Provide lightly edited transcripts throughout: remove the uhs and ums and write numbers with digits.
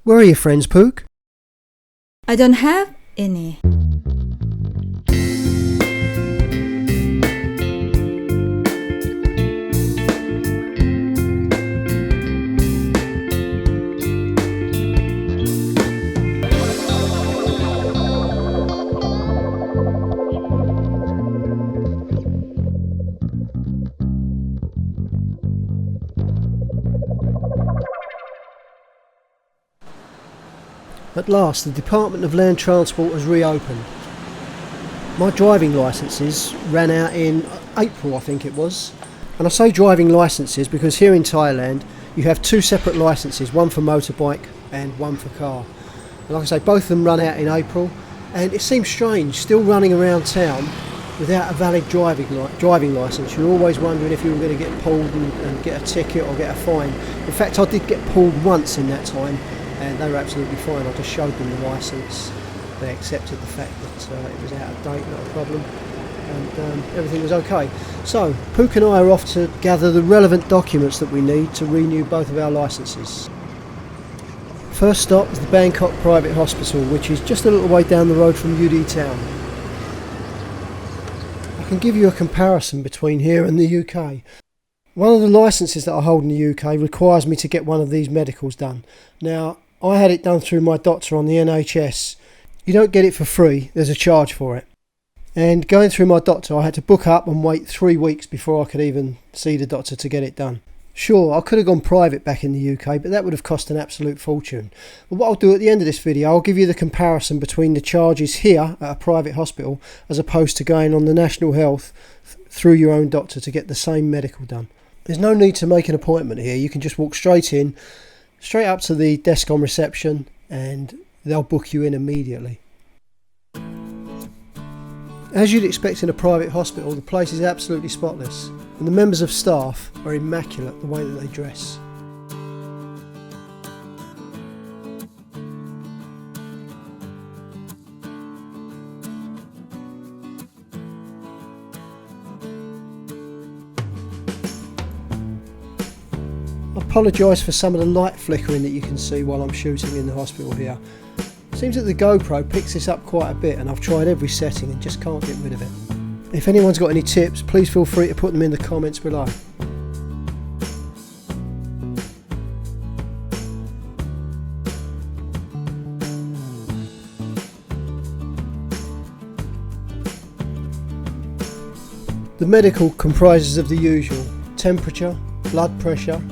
Where are your friends, Pook? I don't have any. At last, the Department of Land Transport has reopened. My driving licences ran out in April, I think it was. And I say driving licences because here in Thailand you have two separate licences, one for motorbike and one for car. And like I say, both of them run out in April, and it seems strange still running around town without a valid driving licence. You're always wondering if you were going to get pulled and get a ticket or get a fine. In fact, I did get pulled once in that time, and they were absolutely fine. I just showed them the licence. They accepted the fact that it was out of date, not a problem, and everything was okay. So Pook and I are off to gather the relevant documents that we need to renew both of our licences. First stop is the Bangkok Private Hospital, which is just a little way down the road from Udon town. I can give you a comparison between here and the UK. One of the licences that I hold in the UK requires me to get one of these medicals done. Now, I had it done through my doctor on the NHS. You don't get it for free, there's a charge for it. And going through my doctor, I had to book up and wait 3 weeks before I could even see the doctor to get it done. Sure, I could have gone private back in the UK, but that would have cost an absolute fortune. But what I'll do at the end of this video, I'll give you the comparison between the charges here at a private hospital as opposed to going on the National Health through your own doctor to get the same medical done. There's no need to make an appointment here. You can just walk straight up to the desk on reception, and they'll book you in immediately. As you'd expect in a private hospital, the place is absolutely spotless, and the members of staff are immaculate the way that they dress. I apologise for some of the light flickering that you can see while I'm shooting in the hospital here. Seems that the GoPro picks this up quite a bit, and I've tried every setting and just can't get rid of it. If anyone's got any tips, please feel free to put them in the comments below. The medical comprises of the usual: temperature, blood pressure,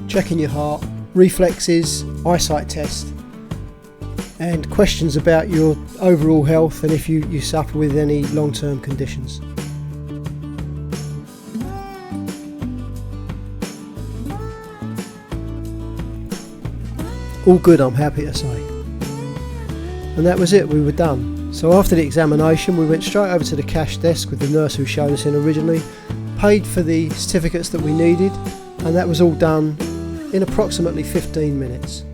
checking your heart, reflexes, eyesight test, and questions about your overall health and if you suffer with any long-term conditions. All good, I'm happy to say. And that was it, we were done. So after the examination, we went straight over to the cash desk with the nurse who showed us in originally, paid for the certificates that we needed, and that was all done in approximately 15 minutes.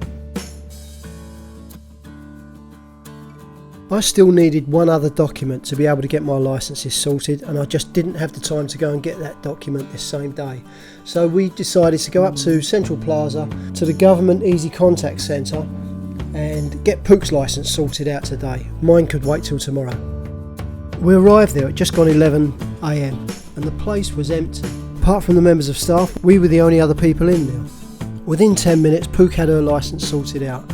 I still needed one other document to be able to get my licences sorted, and I just didn't have the time to go and get that document this same day. So we decided to go up to Central Plaza to the Government Easy Contact Centre and get Pook's licence sorted out today. Mine could wait till tomorrow. We arrived there at just gone 11 AM and the place was empty. Apart from the members of staff, we were the only other people in there. Within 10 minutes, Pook had her licence sorted out.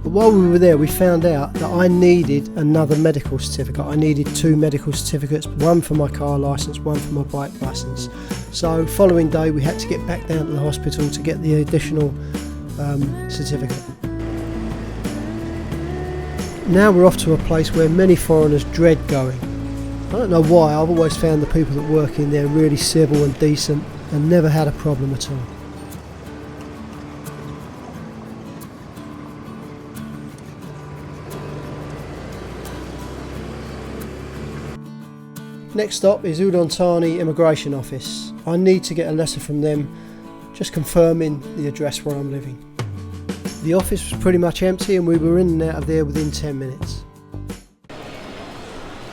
But while we were there, we found out that I needed another medical certificate. I needed 2 medical certificates, one for my car licence, one for my bike licence. So following day, we had to get back down to the hospital to get the additional certificate. Now we're off to a place where many foreigners dread going. I don't know why, I've always found the people that work in there really civil and decent and never had a problem at all. Next stop is Udon Thani Immigration Office. I need to get a letter from them just confirming the address where I'm living. The office was pretty much empty and we were in and out of there within 10 minutes.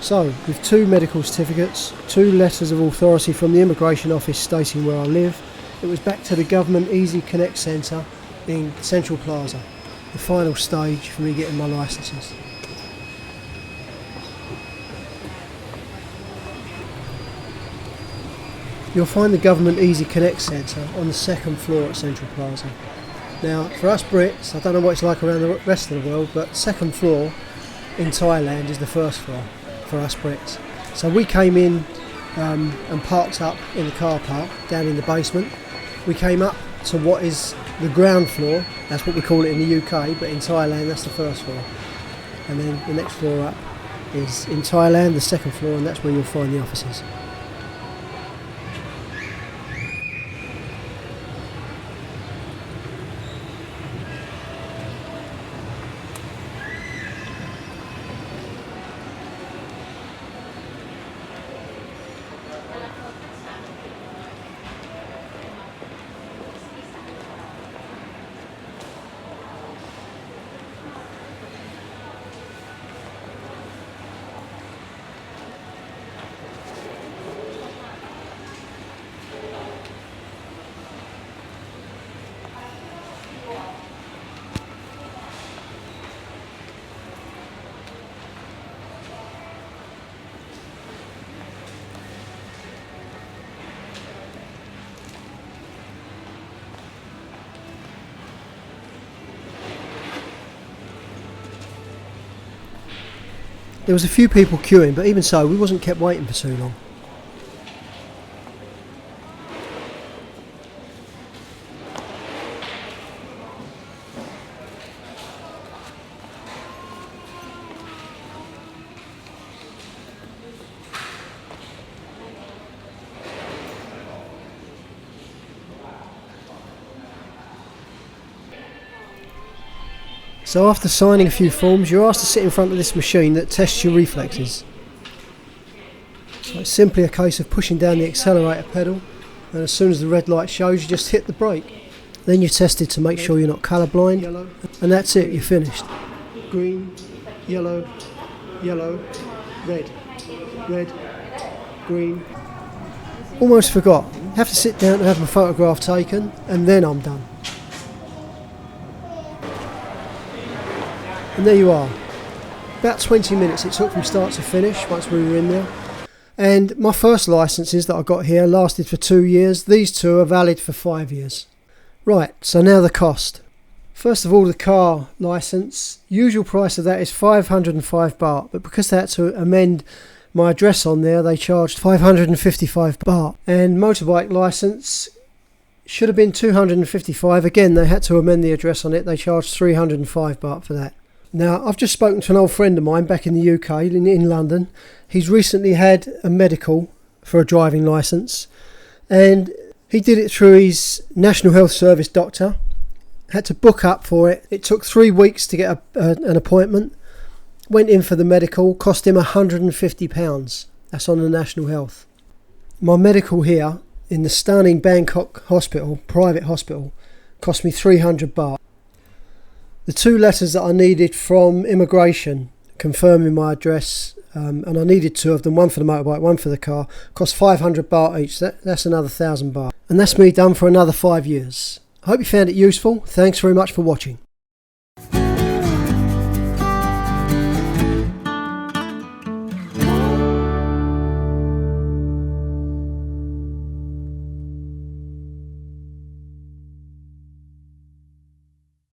So, with 2 medical certificates, 2 letters of authority from the immigration office stating where I live, it was back to the Government Easy Connect Centre in Central Plaza. the final stage for me getting my licences. You'll find the Government Easy Connect Centre on the second floor at Central Plaza. Now, for us Brits, I don't know what it's like around the rest of the world, but second floor in Thailand is the first floor for us Brits. So we came in and parked up in the car park down in the basement. We came up to what is the ground floor, that's what we call it in the UK, but in Thailand that's the first floor. And then the next floor up is in Thailand, the second floor, and that's where you'll find the offices. There was a few people queuing, but even so, we wasn't kept waiting for too long. So after signing a few forms, you're asked to sit in front of this machine that tests your reflexes. So it's simply a case of pushing down the accelerator pedal, and as soon as the red light shows, you just hit the brake. Then you're tested to make sure you're not colourblind, and that's it, you're finished. Green, yellow, yellow, red, red, green. Almost forgot, have to sit down and have my photograph taken, and then I'm done. And there you are. About 20 minutes it took from start to finish once we were in there. And my first licences that I got here lasted for 2 years. These two are valid for 5 years. Right, so now the cost. First of all, the car licence. Usual price of that is 505 baht, but because they had to amend my address on there, they charged 555 baht. And motorbike licence should have been 255. Again, they had to amend the address on it. They charged 305 baht for that. Now, I've just spoken to an old friend of mine back in the UK, in London. He's recently had a medical for a driving licence, and he did it through his National Health Service doctor. Had to book up for it. It took 3 weeks to get an appointment. Went in for the medical, cost him £150. That's on the National Health. My medical here in the stunning Bangkok hospital, private hospital, cost me 300 baht. The 2 letters that I needed from immigration confirming my address, and I needed 2 of them, one for the motorbike, one for the car, cost 500 baht each. That's another 1,000 baht. And that's me done for another 5 years. I hope you found it useful. Thanks very much for watching.